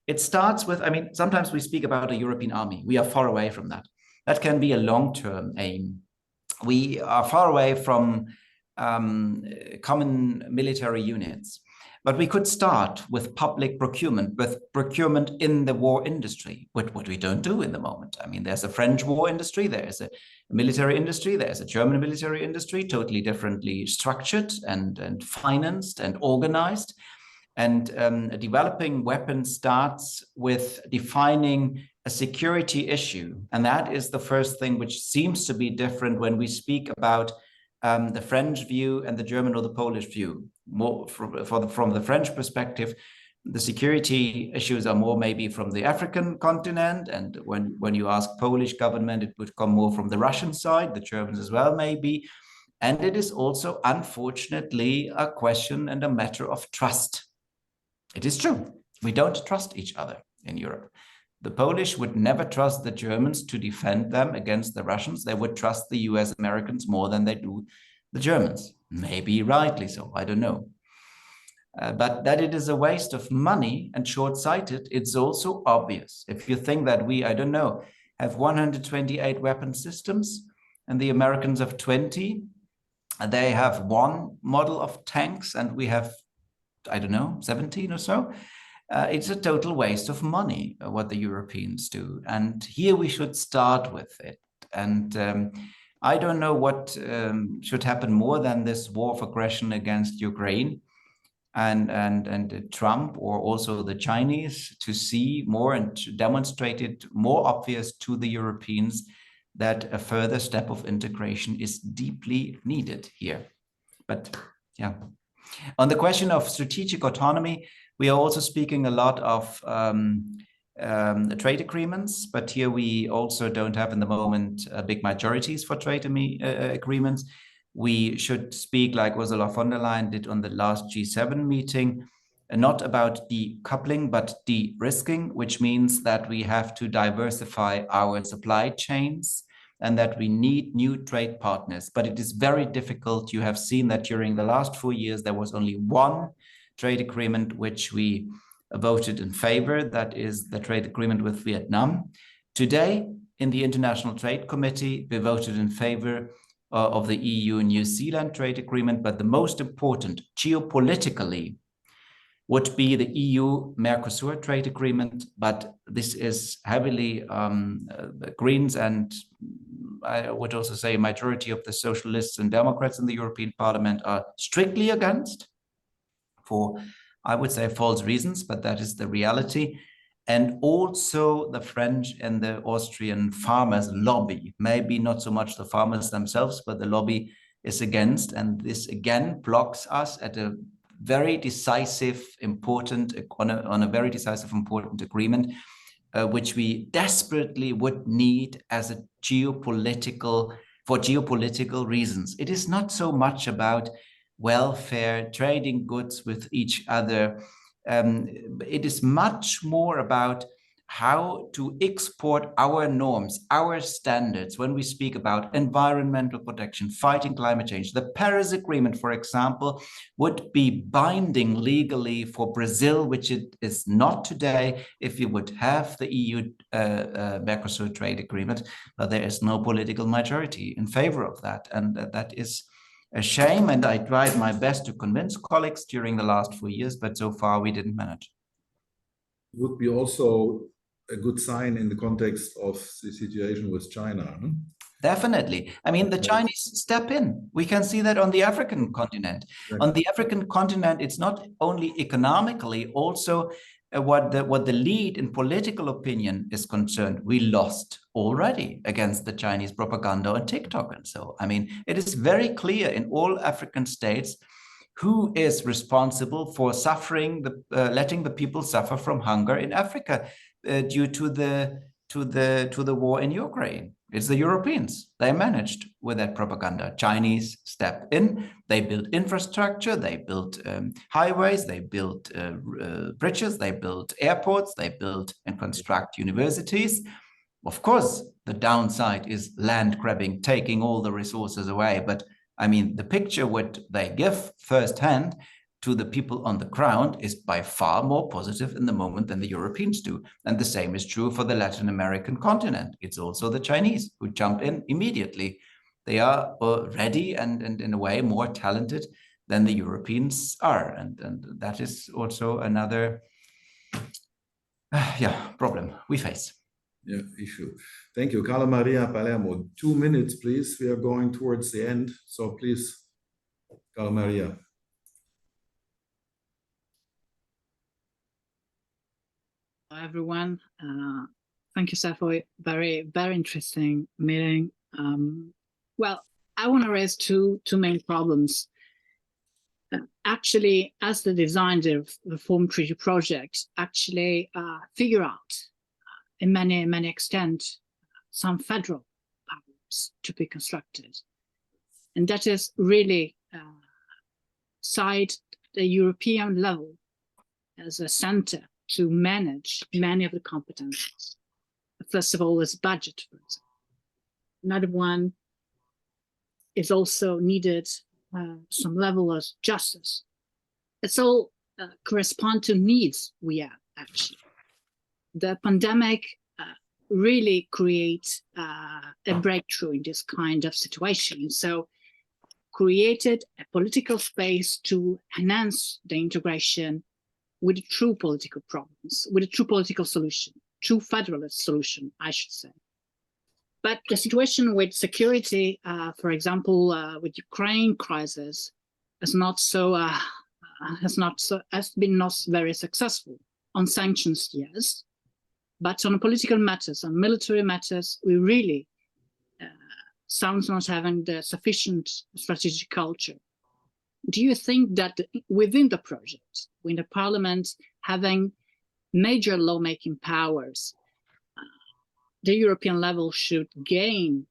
It starts with, I mean, sometimes we speak about a European army. We are far away from that. That can be a long-term aim. We are far away from common military units. But we could start with public procurement, with procurement in the war industry, what we don't do in the moment. I mean, there's a French war industry, there is a military industry, there's a German military industry, totally differently structured and financed and organized. And developing weapons starts with defining a security issue. And that is the first thing which seems to be different when we speak about the French view and the German or the Polish view. More from the French perspective, the security issues are more maybe from the African continent. And when you ask Polish government, it would come more from the Russian side, the Germans as well, maybe. And it is also, unfortunately, a question and a matter of trust. It is true. We don't trust each other in Europe. The Polish would never trust the Germans to defend them against the Russians. They would trust the US Americans more than they do the Germans. Maybe rightly so, I don't know. But that it is a waste of money and short-sighted, it's also obvious. If you think that we, I don't know, have 128 weapon systems and the Americans have 20, they have one model of tanks and we have, I don't know, 17 or so. It's a total waste of money, what the Europeans do. And here we should start with it. And I don't know what should happen more than this war of aggression against Ukraine and Trump, or also the Chinese, to see more and to demonstrate it more obvious to the Europeans that a further step of integration is deeply needed here. But yeah. On the question of strategic autonomy, we are also speaking a lot of trade agreements, but here we also don't have in the moment big majorities for trade agreements. We should speak like Ursula von der Leyen did on the last G7 meeting, not about decoupling, but de-risking, which means that we have to diversify our supply chains and that we need new trade partners. But it is very difficult. You have seen that during the last 4 years, there was only one trade agreement which we voted in favor. That is the trade agreement with Vietnam. Today, in the International Trade Committee, we voted in favor of the EU-New Zealand trade agreement. But the most important geopolitically would be the EU-Mercosur trade agreement. But this is heavily the Greens, and I would also say a majority of the Socialists and Democrats in the European Parliament are strictly against, for, I would say, false reasons, but that is the reality. And also the French and the Austrian farmers lobby, maybe not so much the farmers themselves, but the lobby is against. And this again blocks us at a very decisive, important, on a very decisive, important agreement, which we desperately would need as a for geopolitical reasons. It is not so much about welfare, trading goods with each other. It is much more about how to export our norms, our standards when we speak about environmental protection, fighting climate change. The Paris Agreement, for example, would be binding legally for Brazil, which it is not today if you would have the EU-Mercosur trade agreement, but there is no political majority in favor of that. And that is a shame. And I tried my best to convince colleagues during the last 4 years, but so far we didn't manage. Would be also a good sign in the context of the situation with China. No? Definitely. I mean, the Chinese step in. We can see that on the African continent. Exactly. On the African continent, it's not only economically, also what the lead in political opinion is concerned. We lost already against the Chinese propaganda on TikTok and so. I mean, it is very clear in all African states who is responsible for suffering, letting the people suffer from hunger in Africa due to the war in Ukraine. It's the Europeans. They managed with that propaganda. Chinese step in. They built infrastructure. They built highways. They built bridges. They built airports. They built and construct universities. Of course, the downside is land grabbing, taking all the resources away. But I mean, the picture what they give firsthand to the people on the ground is by far more positive in the moment than the Europeans do. And the same is true for the Latin American continent. It's also the Chinese who jump in immediately. They are ready and in a way more talented than the Europeans are. And that is also another problem we face. Yeah, issue. Thank you. Carla Maria Palermo, 2 minutes, please. We are going towards the end. So please, Carla Maria. Hello, everyone. Thank you, Seth, for a very, very interesting meeting. Well, I want to raise two main problems. Actually, as the designer of the Reform Treaty project, actually figure out in many extent some federal powers to be constructed. And that is really side the European level as a center to manage many of the competencies. First of all, is budget, for example. Another one is also needed some level of justice. It's all correspond to needs we have, actually. The pandemic really creates a breakthrough in this kind of situation. So created a political space to enhance the integration with true political problems, with a true political solution, true federalist solution, I should say. But the situation with security, for example, with Ukraine crisis, has been not very successful. On sanctions, yes, but on political matters, on military matters, we really sounds not having the sufficient strategic culture. Do you think that within the project, when the parliament having major lawmaking powers, the European level should gain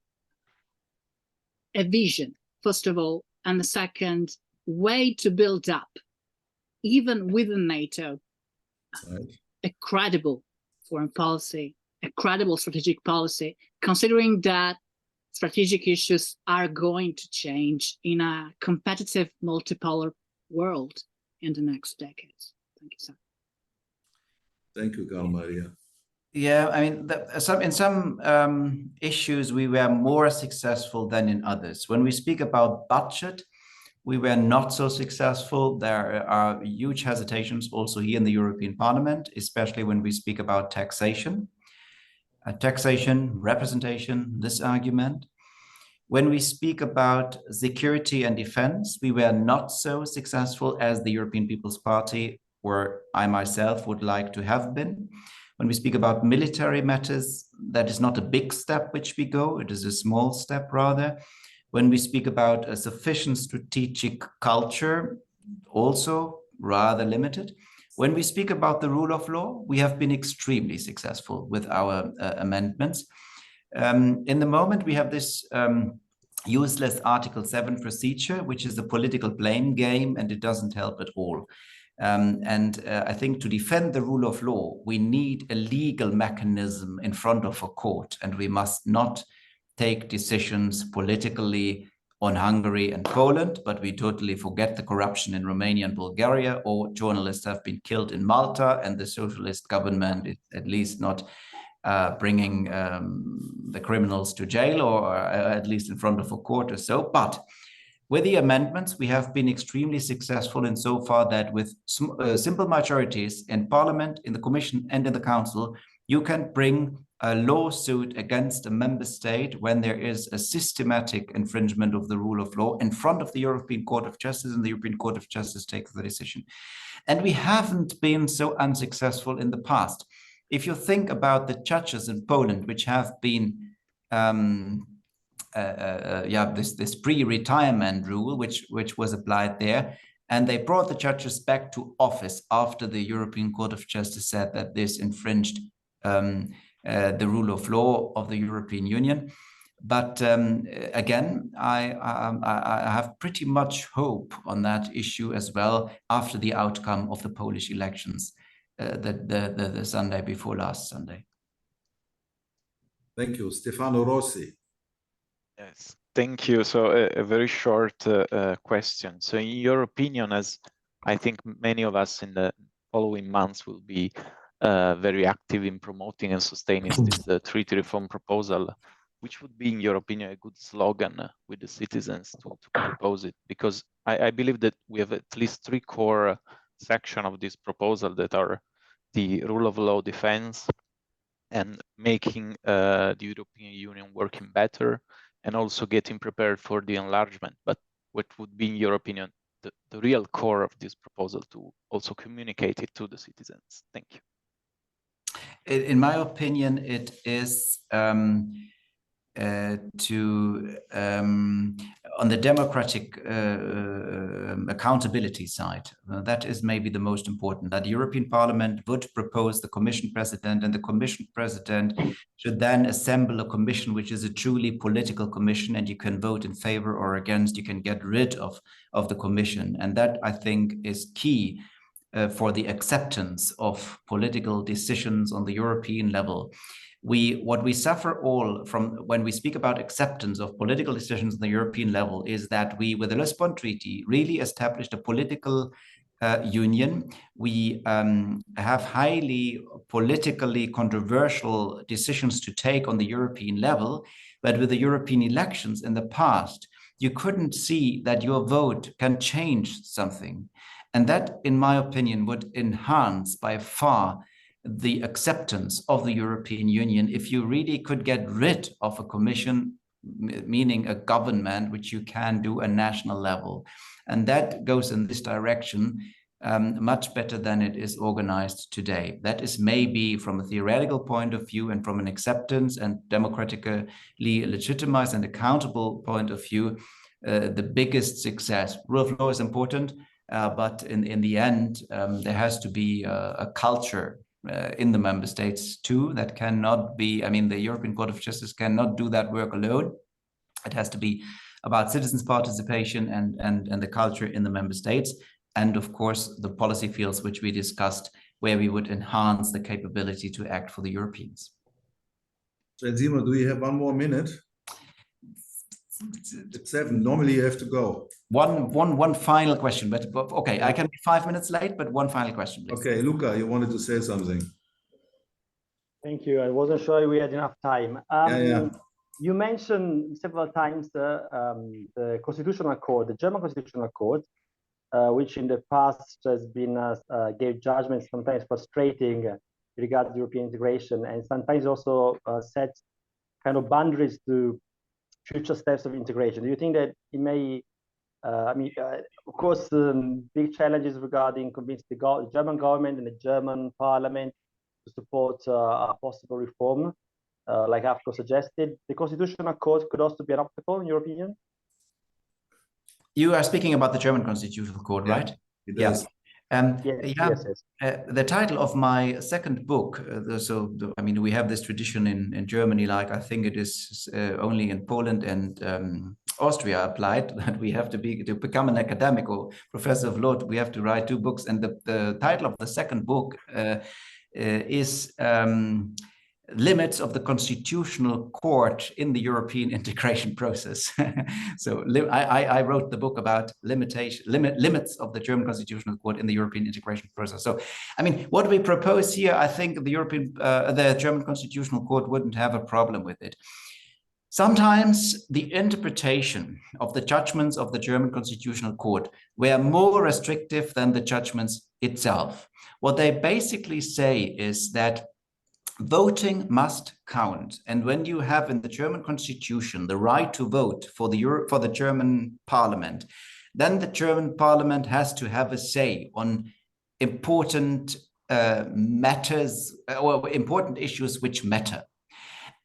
a vision, first of all, and the second way to build up, even within NATO, a credible foreign policy, a credible strategic policy, considering that strategic issues are going to change in a competitive multipolar world in the next decades. Thank you, sir. Thank you, Carla Maria. Yeah, I mean, in some issues, we were more successful than in others. When we speak about budget, we were not so successful. There are huge hesitations also here in the European Parliament, especially when we speak about taxation. Taxation, representation, this argument. When we speak about security and defense, we were not so successful as the European People's Party, or I myself would like to have been. When we speak about military matters, that is not a big step which we go, it is a small step rather. When we speak about a sufficient strategic culture, also rather limited. When we speak about the rule of law, we have been extremely successful with our amendments. In the moment, we have this useless Article 7 procedure, which is a political blame game, and it doesn't help at all. I think to defend the rule of law, we need a legal mechanism in front of a court, and we must not take decisions politically on Hungary and Poland, but we totally forget the corruption in Romania and Bulgaria, or journalists have been killed in Malta, and the socialist government is at least not bringing the criminals to jail, or at least in front of a court or so. But with the amendments, we have been extremely successful in so far that with simple majorities in Parliament, in the Commission, and in the Council, you can bring a lawsuit against a member state when there is a systematic infringement of the rule of law in front of the European Court of Justice, and the European Court of Justice takes the decision. And we haven't been so unsuccessful in the past. If you think about the judges in Poland, which have been this pre-retirement rule, which was applied there, and they brought the judges back to office after the European Court of Justice said that this infringed the rule of law of the European Union. But again, I have pretty much hope on that issue as well after the outcome of the Polish elections the Sunday before last Sunday. Thank you. Stefano Rossi. Yes, thank you. So a very short question. So in your opinion, as I think many of us in the following months will be very active in promoting and sustaining this treaty reform proposal, which would be, in your opinion, a good slogan with the citizens to propose it? Because I believe that we have at least three core sections of this proposal that are the rule of law defense and making the European Union working better, and also getting prepared for the enlargement. But what would be, in your opinion, the real core of this proposal to also communicate it to the citizens? Thank you. In my opinion, it is on the democratic accountability side. That is maybe the most important, that the European Parliament would propose the Commission President, and the Commission President should then assemble a commission which is a truly political commission, and you can vote in favor or against, you can get rid of the commission. And that, I think, is key for the acceptance of political decisions on the European level. What we suffer all from when we speak about acceptance of political decisions on the European level is that we, with the Lisbon Treaty, really established a political union. We have highly politically controversial decisions to take on the European level, but with the European elections in the past, you couldn't see that your vote can change something. And that, in my opinion, would enhance by far the acceptance of the European Union if you really could get rid of a commission, meaning a government, which you can do at national level. And that goes in this direction much better than it is organized today. That is maybe from a theoretical point of view and from an acceptance and democratically legitimized and accountable point of view, the biggest success. Rule of law is important, but in the end, there has to be a culture in the member states too. That cannot be, I mean, the European Court of Justice cannot do that work alone. It has to be about citizens' participation and the culture in the member states. And of course, the policy fields which we discussed, where we would enhance the capability to act for the Europeans. Sven Simon, do you have one more minute? It's 7. Normally you have to go. One final question, but okay, I can be 5 minutes late, but one final question, please. Okay, Luca, you wanted to say something. Thank you. I wasn't sure we had enough time. You mentioned several times the Constitutional Court, the German Constitutional Court, which in the past has been gave judgments sometimes frustrating regarding European integration, and sometimes also set kind of boundaries to future steps of integration. Do you think that it may, of course, big challenges regarding convincing the German government and the German parliament to support a possible reform, like AFCO suggested. The Constitutional Court could also be an obstacle, in your opinion? You are speaking about the German Constitutional Court, right? It does. Yes. The title of my second book, we have this tradition in Germany, like I think it is only in Poland and Austria applied, that we have to become an academic or professor of law, we have to write 2 books. And the title of the second book is Limits of the Constitutional Court in the European Integration Process. So I wrote the book about limits of the German Constitutional Court in the European integration process. So, I mean, what we propose here, I think the German Constitutional Court wouldn't have a problem with it. Sometimes the interpretation of the judgments of the German Constitutional Court were more restrictive than the judgments itself. What they basically say is that voting must count. And when you have in the German constitution the right to vote for the German parliament, then the German parliament has to have a say on important matters or important issues which matter.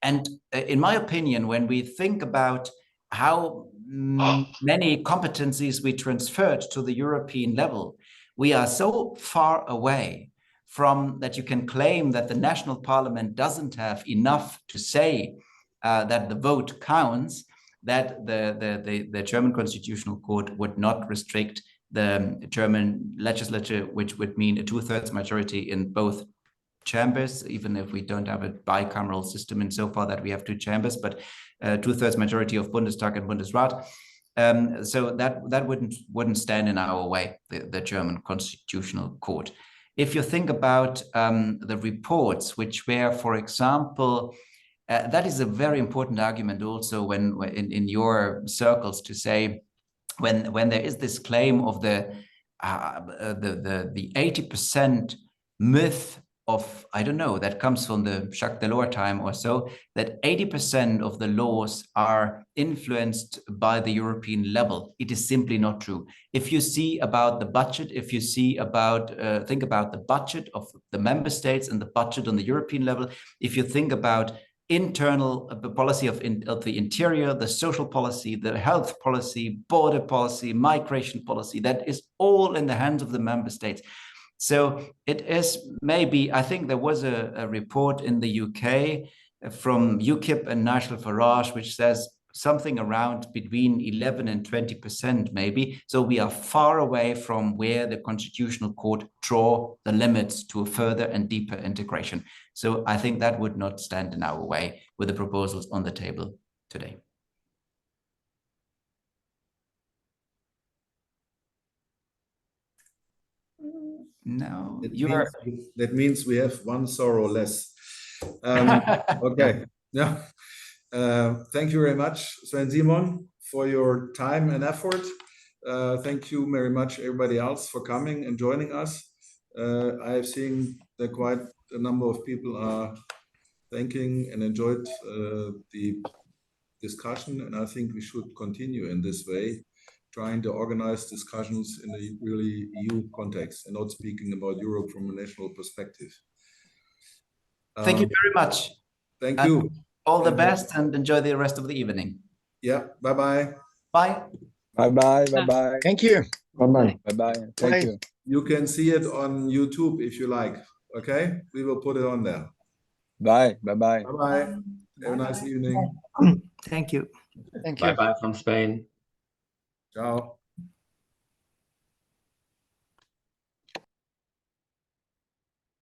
And in my opinion, when we think about how many competencies we transferred to the European level, we are so far away from that you can claim that the national parliament doesn't have enough to say that the vote counts, that the German Constitutional Court would not restrict the German legislature, which would mean a 2/3 majority in both chambers, even if we don't have a bicameral system insofar that we have 2 chambers, but 2/3 majority of Bundestag and Bundesrat. So that wouldn't stand in our way, the German Constitutional Court. If you think about the reports, which were, for example, that is a very important argument also when in your circles to say when there is this claim of the 80% myth of, I don't know, that comes from the Jacques Delors time or so, that 80% of the laws are influenced by the European level. It is simply not true. If you see about the budget, if you see about, think about the budget of the member states and the budget on the European level, if you think about internal policy of the interior, the social policy, the health policy, border policy, migration policy, that is all in the hands of the member states. So it is maybe, I think there was a report in the UK from UKIP and Nigel Farage, which says something around between 11 and 20% maybe. So we are far away from where the Constitutional Court draw the limits to a further and deeper integration. So I think that would not stand in our way with the proposals on the table today. No, that means we have one sorrow less. Okay, yeah. Thank you very much, Sven Simon, for your time and effort. Thank you very much, everybody else, for coming and joining us. I have seen that quite a number of people are thanking and enjoyed the discussion, and I think we should continue in this way, trying to organize discussions in a really EU context and not speaking about Europe from a national perspective. Thank you very much. Thank you. All the best and enjoy the rest of the evening. Yeah, bye-bye. Bye. Bye-bye, bye-bye. Thank you. Bye-bye. Bye-bye. Thank you. You can see it on YouTube if you like, okay? We will put it on there. Bye, bye-bye. Bye-bye. Have a nice evening. Thank you. Bye-bye from Spain. Ciao.